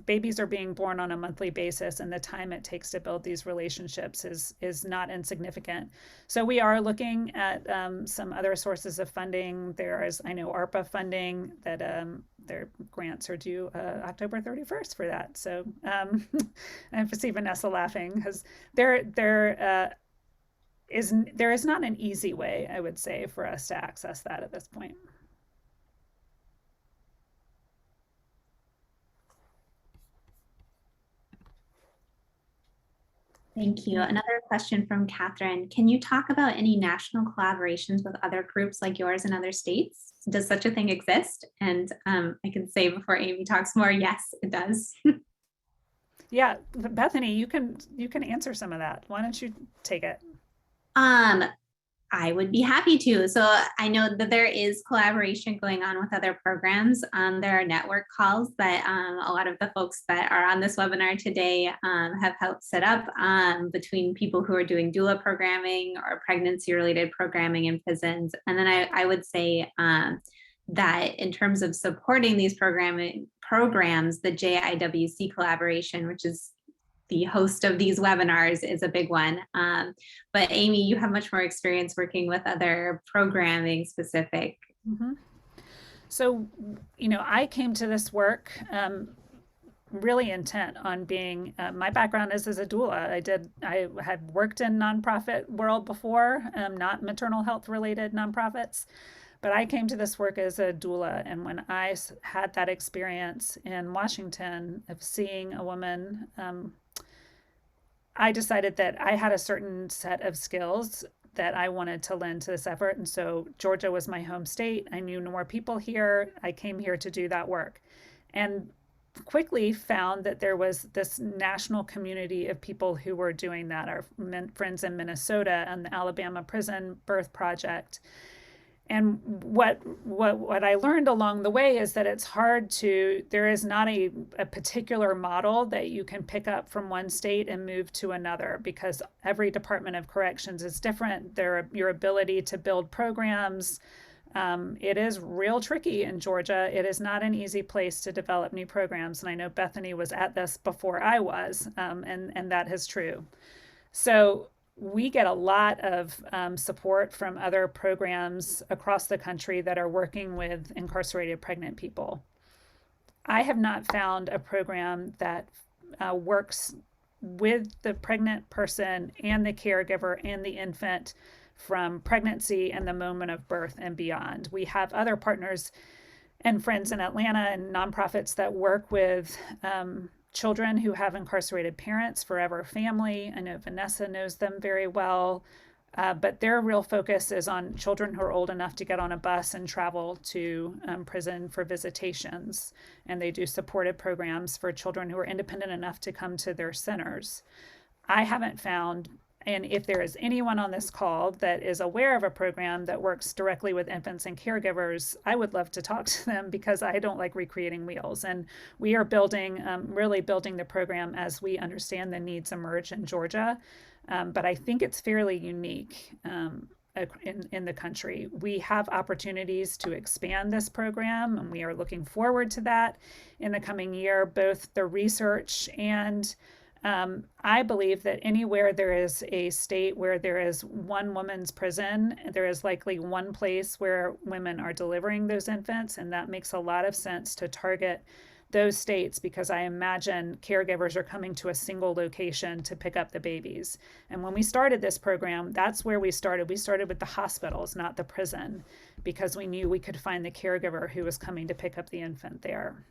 babies are being born on a monthly basis, and the time it takes to build these relationships is not insignificant. So we are looking at some other sources of funding. There is, I know, ARPA funding that their grants are due October 31st for that. So I see Vanessa laughing because there is not an easy way, I would say, for us to access that at this point. Thank you. Another question from Catherine. Can you talk about any national collaborations with other groups like yours in other states? Does such a thing exist? And I can say before Amy talks more, yes, it does. Yeah, Bethany, you can answer some of that. Why don't you take it? I would be happy to. So I know that there is collaboration going on with other programs. There are network calls that a lot of the folks that are on this webinar today have helped set up between people who are doing doula programming or pregnancy-related programming in prisons. And then I would say that in terms of supporting these programs, the JIWC collaboration, which is the host of these webinars, is a big one. But Amy, you have much more experience working with other programming specific. Mm-hmm. So, I came to this work really intent on being, my background is as a doula. I had worked in nonprofit world before, not maternal health related nonprofits, but I came to this work as a doula. And when I had that experience in Washington of seeing a woman, I decided that I had a certain set of skills that I wanted to lend to this effort. And so Georgia was my home state. I knew more people here. I came here to do that work. and quickly found that there was this national community of people who were doing that. Our friends in Minnesota and the Alabama Prison Birth Project. And what I learned along the way is that it's hard to, there is not a particular model that you can pick up from one state and move to another, because every Department of Corrections is different. Your ability to build programs, it is real tricky in Georgia. It is not an easy place to develop new programs. And I know Bethany was at this before I was, and that is true. So we get a lot of support from other programs across the country that are working with incarcerated pregnant people. I have not found a program that works with the pregnant person and the caregiver and the infant from pregnancy and the moment of birth and beyond. We have other partners and friends in Atlanta and nonprofits that work with children who have incarcerated parents, Forever Family. I know Vanessa knows them very well, but their real focus is on children who are old enough to get on a bus and travel to prison for visitations. And they do supportive programs for children who are independent enough to come to their centers. I haven't found, and if there is anyone on this call that is aware of a program that works directly with infants and caregivers, I would love to talk to them, because I don't like recreating wheels. And we are building, really building the program as we understand the needs emerge in Georgia. But I think it's fairly unique in the country. We have opportunities to expand this program, and we are looking forward to that in the coming year, both the research and I believe that anywhere there is a state where there is one woman's prison, there is likely one place where women are delivering those infants. And that makes a lot of sense to target those states, because I imagine caregivers are coming to a single location to pick up the babies. And when we started this program, that's where we started. We started with the hospitals, not the prison, because we knew we could find the caregiver who was coming to pick up the infant there.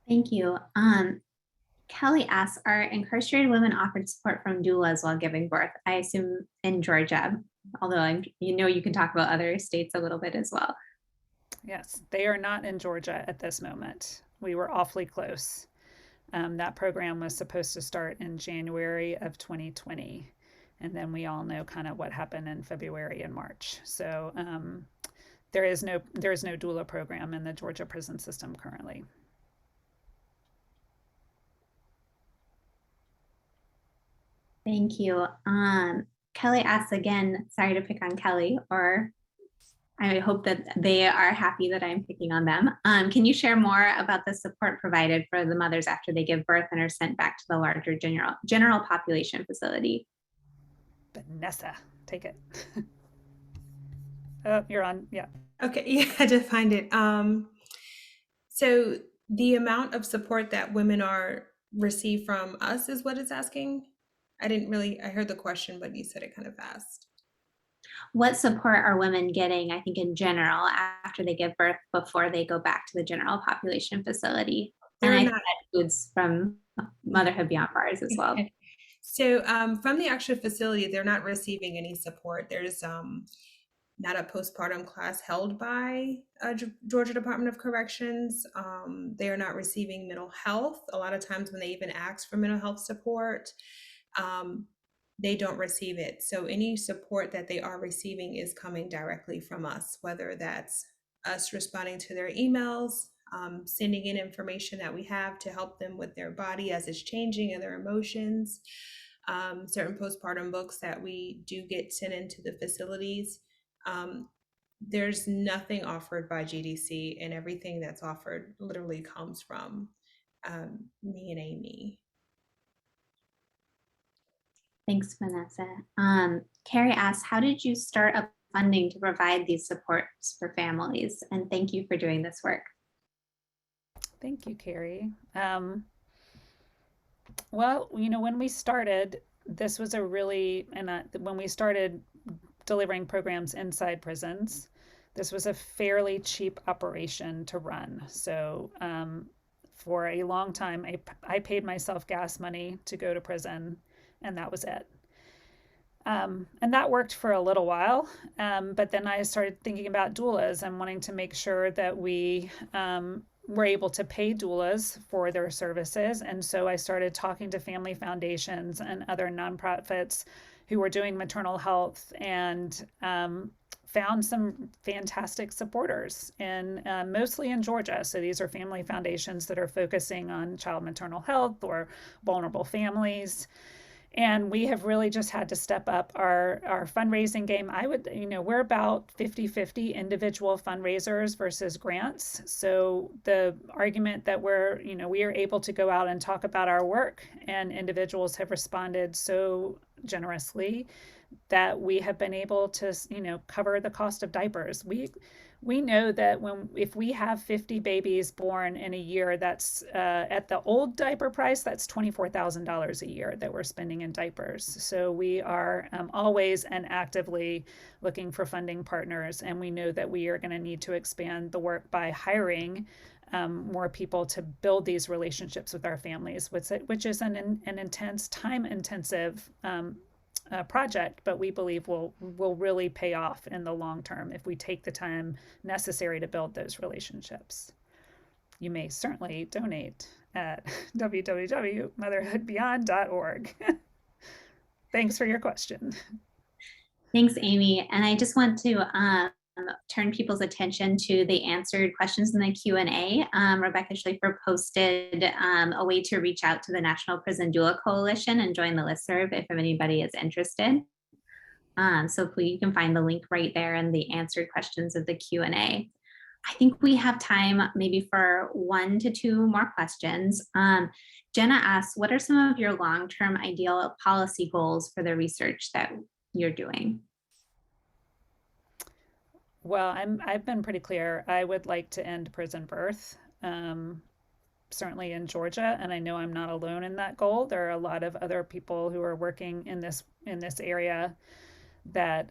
Thank you. Kelly asks, are incarcerated women offered support from doulas while giving birth? I assume in Georgia, although you can talk about other states a little bit as well. Yes, they are not in Georgia at this moment. We were awfully close. That program was supposed to start in January of 2020. And then we all know kind of what happened in February and March. So there is no doula program in the Georgia prison system currently. Thank you. Kelly asks again, sorry to pick on Kelly, or I hope that they are happy that I'm picking on them. Can you share more about the support provided for the mothers after they give birth and are sent back to the larger general population facility? Vanessa, take it. Oh, you're on. Yeah. Okay. Yeah, I just find it. So the amount of support that women are receive from us is what it's asking. I heard the question, but you said it kind of fast. What support are women getting, I think, in general, after they give birth before they go back to the general population facility? And I think that includes from Motherhood Beyond Bars as well. So from the actual facility, they're not receiving any support. There's not a postpartum class held by Georgia Department of Corrections. They are not receiving mental health. A lot of times when they even ask for mental health support, they don't receive it. So any support that they are receiving is coming directly from us, whether that's us responding to their emails, sending in information that we have to help them with their body as it's changing and their emotions, certain postpartum books that we do get sent into the facilities. There's nothing offered by GDC, and everything that's offered literally comes from me and Amy. Thanks, Vanessa. Carrie asks, how did you start up funding to provide these supports for families? And thank you for doing this work. Thank you, Carrie. Well, when we started, this was when we started delivering programs inside prisons, this was a fairly cheap operation to run. So for a long time, I paid myself gas money to go to prison, and that was it. And that worked for a little while. But then I started thinking about doulas and wanting to make sure that we were able to pay doulas for their services. And so I started talking to family foundations and other nonprofits who were doing maternal health, and found some fantastic supporters, and mostly in Georgia. So these are family foundations that are focusing on child maternal health or vulnerable families. And we have really just had to step up our fundraising game. I would, we're about 50-50 individual fundraisers versus grants. So the argument that we are able to go out and talk about our work, and individuals have responded so generously that we have been able to, cover the cost of diapers. We know that if we have 50 babies born in a year, that's at the old diaper price, that's $24,000 a year that we're spending in diapers. So we are always and actively looking for funding partners, and we know that we are going to need to expand the work by hiring more people to build these relationships with our families, which is an intense, time-intensive project, but we believe will really pay off in the long term if we take the time necessary to build those relationships. You may certainly donate at www.motherhoodbeyond.org. Thanks for your question. Thanks, Amy. And I just want to turn people's attention to the answered questions in the Q&A. Rebecca Schleifer posted a way to reach out to the National Prison Doula Coalition and join the listserv if anybody is interested. So you can find the link right there in the answered questions of the Q&A. I think we have time maybe for 1 to 2 more questions. Jenna asks, what are some of your long-term ideal policy goals for the research that you're doing? Well, I've been pretty clear. I would like to end prison birth, certainly in Georgia, and I know I'm not alone in that goal. There are a lot of other people who are working in this area that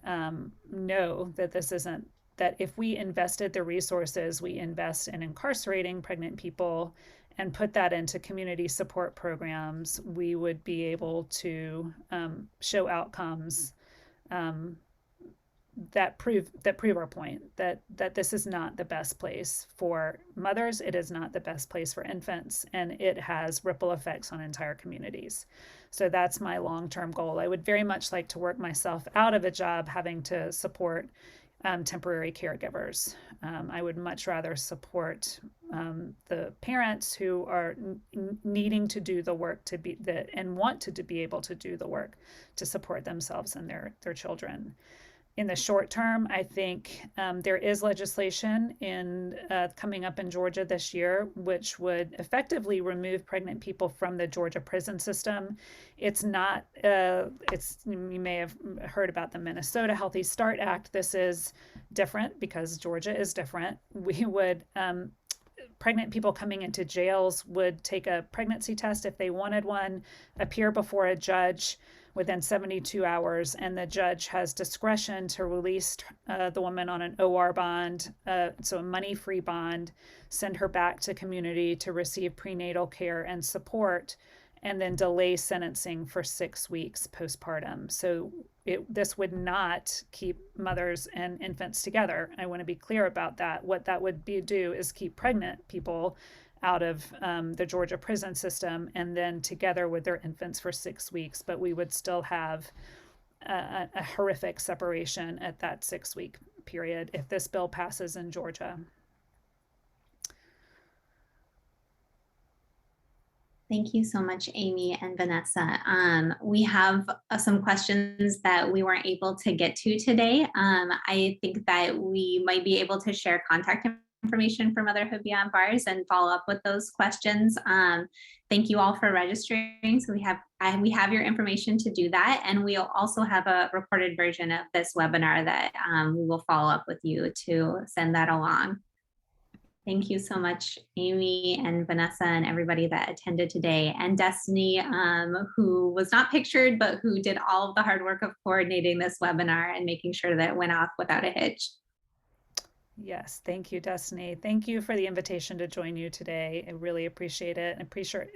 know that this isn't, that if we invested the resources we invest in incarcerating pregnant people and put that into community support programs, we would be able to show outcomes that prove our point, that this is not the best place for mothers, it is not the best place for infants, and it has ripple effects on entire communities. So that's my long-term goal. I would very much like to work myself out of a job having to support temporary caregivers. I would much rather support the parents who are needing to do the work and want to be able to do the work to support themselves and their children. In the short term, I think there is legislation coming up in Georgia this year, which would effectively remove pregnant people from the Georgia prison system. It's not, you may have heard about the Minnesota Healthy Start Act. This is different because Georgia is different. Pregnant people coming into jails would take a pregnancy test if they wanted one, appear before a judge within 72 hours, and the judge has discretion to release the woman on an OR bond, so a money-free bond, send her back to community to receive prenatal care and support, and then delay sentencing for 6 weeks postpartum. So this would not keep mothers and infants together. I want to be clear about that. What that would do is keep pregnant people out of the Georgia prison system and then together with their infants for 6 weeks, but we would still have a horrific separation at that 6-week period if this bill passes in Georgia. Thank you so much, Amy and Vanessa. We have some questions that we weren't able to get to today. I think that we might be able to share contact information for Motherhood Beyond Bars and follow up with those questions. Thank you all for registering. So we have your information to do that, and we'll also have a recorded version of this webinar that we will follow up with you to send that along. Thank you so much, Amy and Vanessa and everybody that attended today, and Destiny, who was not pictured, but who did all of the hard work of coordinating this webinar and making sure that it went off without a hitch. Yes, thank you, Destiny. Thank you for the invitation to join you today. I really appreciate it, and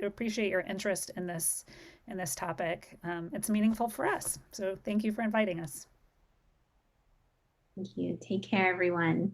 appreciate your interest in this in this topic. It's meaningful for us. So thank you for inviting us. Thank you. Take care, everyone.